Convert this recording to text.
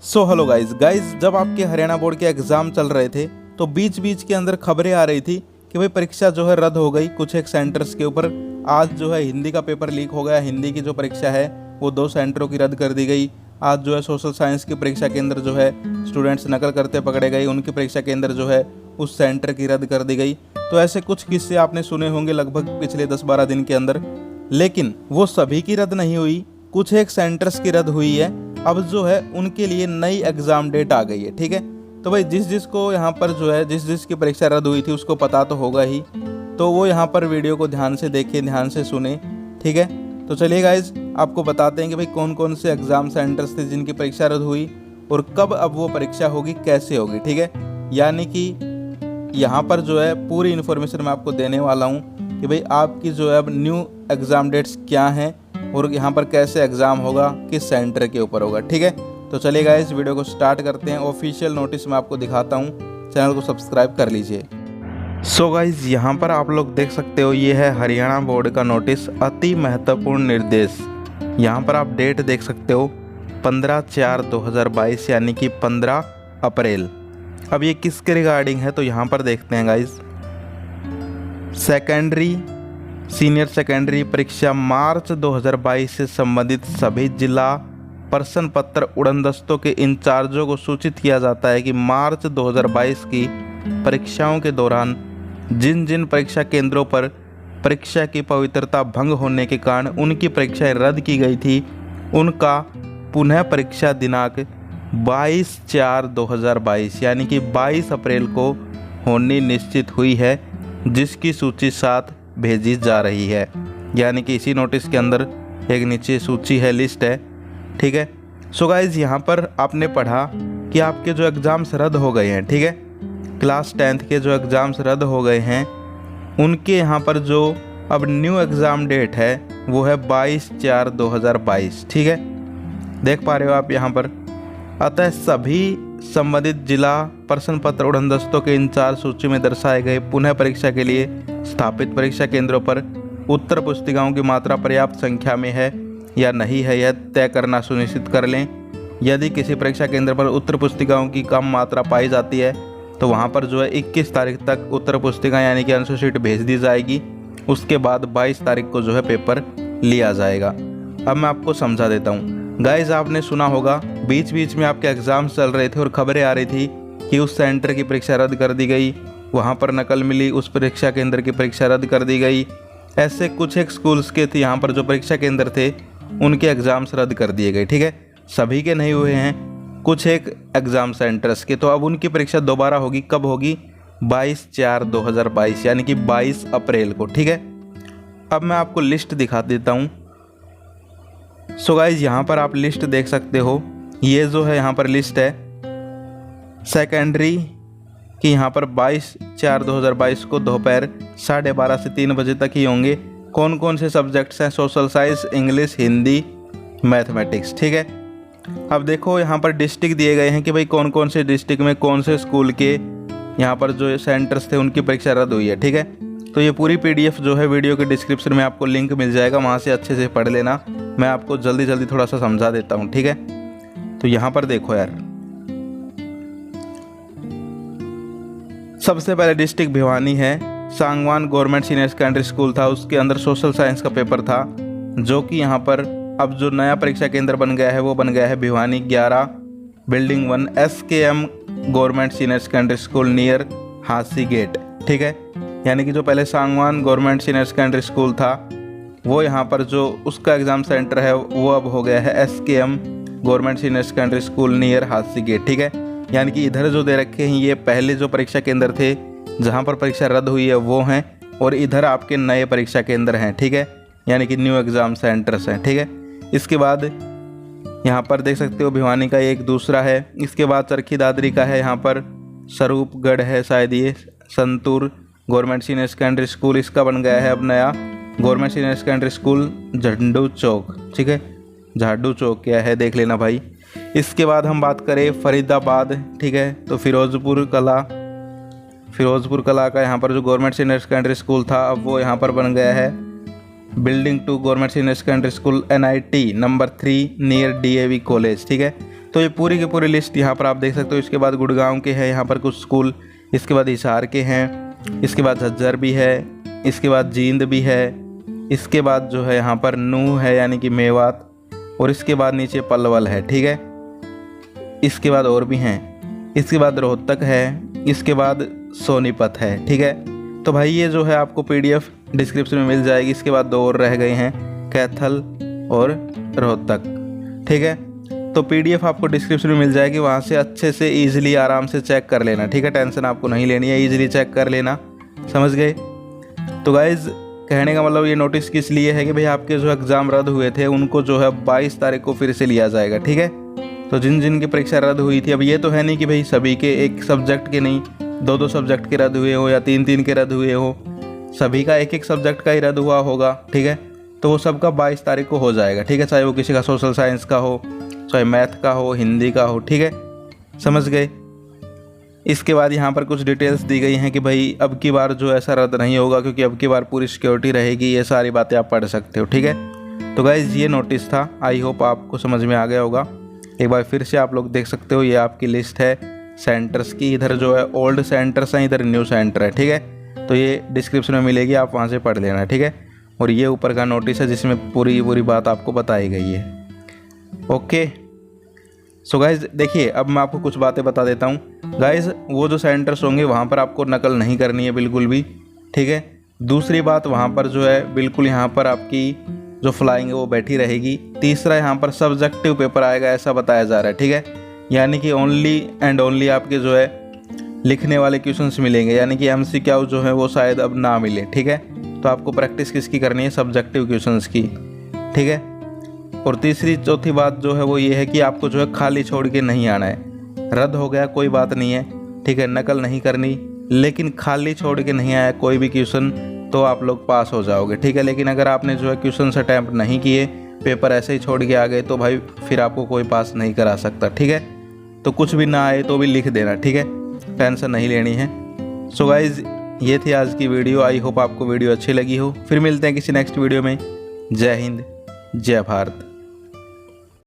Hello guys जब आपके Haryana board के एग्ज़ाम चल रहे थे तो बीच बीच के अंदर खबरें आ रही थी कि भाई परीक्षा जो है रद्द हो गई कुछ एक सेंटर्स के ऊपर। आज जो है हिंदी का पेपर लीक हो गया, हिंदी की जो परीक्षा है वो 2 सेंटरों की रद्द कर दी गई। आज जो है सोशल साइंस की परीक्षा के अंदर जो है स्टूडेंट्स नकल करते पकड़े गए, उनकी परीक्षा के अंदर जो है उस सेंटर की रद्द कर दी गई। तो ऐसे कुछ किस्से आपने सुने होंगे लगभग पिछले 10-12 दिन के अंदर, लेकिन वो सभी की रद्द नहीं हुई, कुछ एक सेंटर्स की रद्द हुई है। अब जो है उनके लिए नई एग्ज़ाम डेट आ गई है, ठीक है। तो भाई जिस को यहाँ पर जो है जिस की परीक्षा रद्द हुई थी उसको पता तो होगा ही, तो वो यहाँ पर वीडियो को ध्यान से देखें, ध्यान से सुने, ठीक है। तो चलिए गाइज आपको बताते हैं कि भाई कौन कौन से एग्ज़ाम सेंटर्स थे जिनकी परीक्षा रद्द हुई और कब अब वो परीक्षा होगी, कैसे होगी, ठीक है। यानी कि यहाँ पर जो है पूरी इन्फॉर्मेशन मैं आपको देने वाला हूँ कि भाई आपकी जो है अब न्यू एग्ज़ाम डेट्स क्या हैं और यहाँ पर कैसे एग्ज़ाम होगा, किस सेंटर के ऊपर होगा, ठीक है। तो चलिए गाइस वीडियो को स्टार्ट करते हैं। ऑफिशियल नोटिस मैं आपको दिखाता हूँ, चैनल को सब्सक्राइब कर लीजिए। सो गाइस यहाँ पर आप लोग देख सकते हो, ये है हरियाणा बोर्ड का नोटिस, अति महत्वपूर्ण निर्देश। यहाँ पर आप डेट देख सकते हो 15/4/2022 यानी कि 15 अप्रैल। अब ये किसके रिगार्डिंग है तो यहाँ पर देखते हैं गाइस। सेकेंडरी सीनियर सेकेंडरी परीक्षा मार्च 2022 से संबंधित सभी जिला प्रश्न पत्र उड़नदस्तों के इंचार्जों को सूचित किया जाता है कि मार्च 2022 की परीक्षाओं के दौरान जिन जिन परीक्षा केंद्रों पर परीक्षा की पवित्रता भंग होने के कारण उनकी परीक्षाएं रद्द की गई थी, उनका पुनः परीक्षा दिनांक 22/4/2022 यानी कि 22 अप्रैल को होनी निश्चित हुई है, जिसकी सूची साथ भेजी जा रही है। यानी कि इसी नोटिस के अंदर एक नीचे सूची है, लिस्ट है, ठीक है। सो गाइज यहाँ पर आपने पढ़ा कि आपके जो एग्ज़ाम्स रद्द हो गए हैं, ठीक है, क्लास 10th के जो एग्ज़ाम्स रद्द हो गए हैं उनके यहाँ पर जो अब न्यू एग्ज़ाम डेट है वो है 22/4/2022, ठीक है, देख पा रहे हो आप यहाँ पर। अतः सभी संबंधित जिला प्रश्न पत्र उड़नदस्तों के इंचार्ज सूची में दर्शाए गए पुनः परीक्षा के लिए स्थापित परीक्षा केंद्रों पर उत्तर पुस्तिकाओं की मात्रा पर्याप्त संख्या में है या नहीं है यह तय करना सुनिश्चित कर लें। यदि किसी परीक्षा केंद्र पर उत्तर पुस्तिकाओं की कम मात्रा पाई जाती है तो वहां पर जो है 21 तारीख तक उत्तर पुस्तिका यानी कि आंसर शीट भेज दी जाएगी। उसके बाद 22 तारीख को जो है पेपर लिया जाएगा। अब मैं आपको समझा देता हूँ। गाइज आपने सुना होगा बीच बीच में आपके एग्ज़ाम चल रहे थे और खबरें आ रही थी कि उस सेंटर की परीक्षा रद्द कर दी गई, वहाँ पर नकल मिली, उस परीक्षा केंद्र की परीक्षा रद्द कर दी गई। ऐसे कुछ एक स्कूल्स के थे यहाँ पर जो परीक्षा केंद्र थे उनके एग्ज़ाम्स रद्द कर दिए गए, ठीक है। सभी के नहीं हुए हैं, कुछ एक एग्ज़ाम सेंटर्स के। तो अब उनकी परीक्षा दोबारा होगी, कब होगी? 22/4/2022 यानी कि 22 अप्रैल को, ठीक है। अब मैं आपको लिस्ट दिखा देता हूँ। सो गाइज यहाँ पर आप लिस्ट देख सकते हो, ये जो है यहाँ पर लिस्ट है सेकेंडरी कि यहाँ पर 22/4/2022 को दोपहर 12:30 से 3 बजे तक ही होंगे। कौन कौन से सब्जेक्ट्स हैं? Social science, English, Hindi, mathematics, ठीक है। अब देखो यहाँ पर डिस्ट्रिक्ट दिए गए हैं कि भाई कौन कौन से डिस्ट्रिक्ट में कौन से स्कूल के यहाँ पर जो सेंटर्स थे उनकी परीक्षा रद्द हुई है, ठीक है। तो ये पूरी PDF जो है वीडियो के डिस्क्रिप्शन में आपको लिंक मिल जाएगा, वहाँ से अच्छे से पढ़ लेना। मैं आपको जल्दी जल्दी थोड़ा सा समझा देता हूँ, ठीक है। तो यहाँ पर देखो यार, सबसे पहले डिस्ट्रिक्ट भिवानी है। Sangwan government senior secondary school था, उसके अंदर सोशल साइंस का पेपर था, जो कि यहाँ पर अब जो नया परीक्षा केंद्र बन गया है वो बन गया है Bhiwani 11 building 1 SKM government senior secondary school near Hansi gate, ठीक है। यानी कि जो पहले Sangwan government senior secondary school था वो यहाँ पर जो उसका एग्ज़ाम सेंटर है वो अब हो गया है SKM government senior secondary school near Hansi gate, ठीक है। यानी कि इधर जो दे रखे हैं ये पहले जो परीक्षा केंद्र थे जहाँ पर परीक्षा रद्द हुई है वो हैं, और इधर आपके नए परीक्षा केंद्र हैं, ठीक है, यानी कि न्यू एग्ज़ाम सेंटर्स हैं, ठीक है। इसके बाद यहाँ पर देख सकते हो भिवानी का एक दूसरा है। इसके बाद चरखी दादरी का है, यहाँ पर स्वरूपगढ़ है शायद, ये santoor government senior secondary school इसका बन गया है अब नया गवर्नमेंट सीनियर सेकेंडरी स्कूल झंडू चौक, ठीक है, झाडू चौक क्या है देख लेना भाई। इसके बाद हम बात करें फरीदाबाद, ठीक है, तो फिरोजपुर कला का यहाँ पर जो गवर्नमेंट सीनियर सेकेंडरी स्कूल था अब वो यहाँ पर बन गया है building 2 government senior secondary school NIT number 3 near DAV college, ठीक है। तो ये पूरी की पूरी लिस्ट यहाँ पर आप देख सकते हो। इसके बाद गुड़गांव के हैं यहाँ पर कुछ स्कूल, इसके बाद हिसार के हैं, इसके बाद झज्जर भी है, इसके बाद जींद भी है, इसके बाद जो है यहाँ पर नूह है यानी कि मेवात, और इसके बाद नीचे पलवल है, ठीक है। इसके बाद और भी हैं, इसके बाद रोहतक है, इसके बाद सोनीपत है, ठीक है। तो भाई ये जो है आपको PDF डिस्क्रिप्शन में मिल जाएगी। इसके बाद 2 और रह गए हैं, कैथल और रोहतक, ठीक है। तो PDF आपको डिस्क्रिप्शन में मिल जाएगी, वहाँ से अच्छे से ईजिली आराम से चेक कर लेना, ठीक है। टेंशन आपको नहीं लेनी है, ईजिली चेक कर लेना, समझ गए। तो गाइज़ कहने का मतलब ये नोटिस किस लिए है कि भाई आपके जो एग्ज़ाम रद्द हुए थे उनको जो है 22 तारीख को फिर से लिया जाएगा, ठीक है। तो जिन जिन की परीक्षा रद्द हुई थी, अब ये तो है नहीं कि भाई सभी के एक सब्जेक्ट के नहीं, 2-2 सब्जेक्ट के रद्द हुए हो या 3-3 के रद्द हुए हो, सभी का एक सब्जेक्ट का ही रद्द हुआ होगा, ठीक है। तो वो सबका 22 तारीख को हो जाएगा, ठीक है। चाहे वो किसी का सोशल साइंस का हो, चाहे मैथ का हो, हिंदी का हो, ठीक है, समझ गए। इसके बाद यहाँ पर कुछ डिटेल्स दी गई हैं कि भाई अब की बार जो ऐसा रद्द नहीं होगा क्योंकि अब की बार पूरी सिक्योरिटी रहेगी। ये सारी बातें आप पढ़ सकते हो, ठीक है। तो गाइज़ ये नोटिस था, आई होप आपको समझ में आ गया होगा। एक बार फिर से आप लोग देख सकते हो, ये आपकी लिस्ट है सेंटर्स की। इधर जो है ओल्ड सेंटर्स हैं, इधर न्यू सेंटर है, ठीक है। तो ये डिस्क्रिप्शन में मिलेगी, आप वहाँ से पढ़ लेना, ठीक है। और ये ऊपर का नोटिस है जिसमें पूरी बात आपको बताई गई है। ओके, सो गाइज़ देखिए अब मैं आपको कुछ बातें बता देता हूँ। गाइज़ वो जो सेंटर्स होंगे वहाँ पर आपको नकल नहीं करनी है बिल्कुल भी, ठीक है। दूसरी बात, वहाँ पर जो है बिल्कुल यहाँ पर आपकी जो फ्लाइंग है वो बैठी रहेगी। तीसरा, यहाँ पर सब्जेक्टिव पेपर आएगा ऐसा बताया जा रहा है, ठीक है। यानी कि ओनली एंड ओनली आपके जो है लिखने वाले क्वेश्चंस मिलेंगे, यानी कि MCQ जो है वो शायद अब ना मिले, ठीक है। तो आपको प्रैक्टिस किसकी करनी है, सब्जेक्टिव क्वेश्चंस की, ठीक है। और तीसरी चौथी बात जो है वो ये है कि आपको जो है खाली छोड़ के नहीं आना है। रद्द हो गया कोई बात नहीं है, ठीक है, नकल नहीं करनी, लेकिन खाली छोड़ के नहीं आया कोई भी क्वेश्चन तो आप लोग पास हो जाओगे, ठीक है। लेकिन अगर आपने जो है क्वेश्चन अटैम्प्ट नहीं किए, पेपर ऐसे ही छोड़ के आ गए, तो भाई फिर आपको कोई पास नहीं करा सकता, ठीक है। तो कुछ भी ना आए तो भी लिख देना, ठीक है, टेंशन नहीं लेनी है। सो गाइज़ ये थी आज की वीडियो, आई होप आपको वीडियो अच्छी लगी हो। फिर मिलते हैं किसी नेक्स्ट वीडियो में। जय हिंद, जय भारत।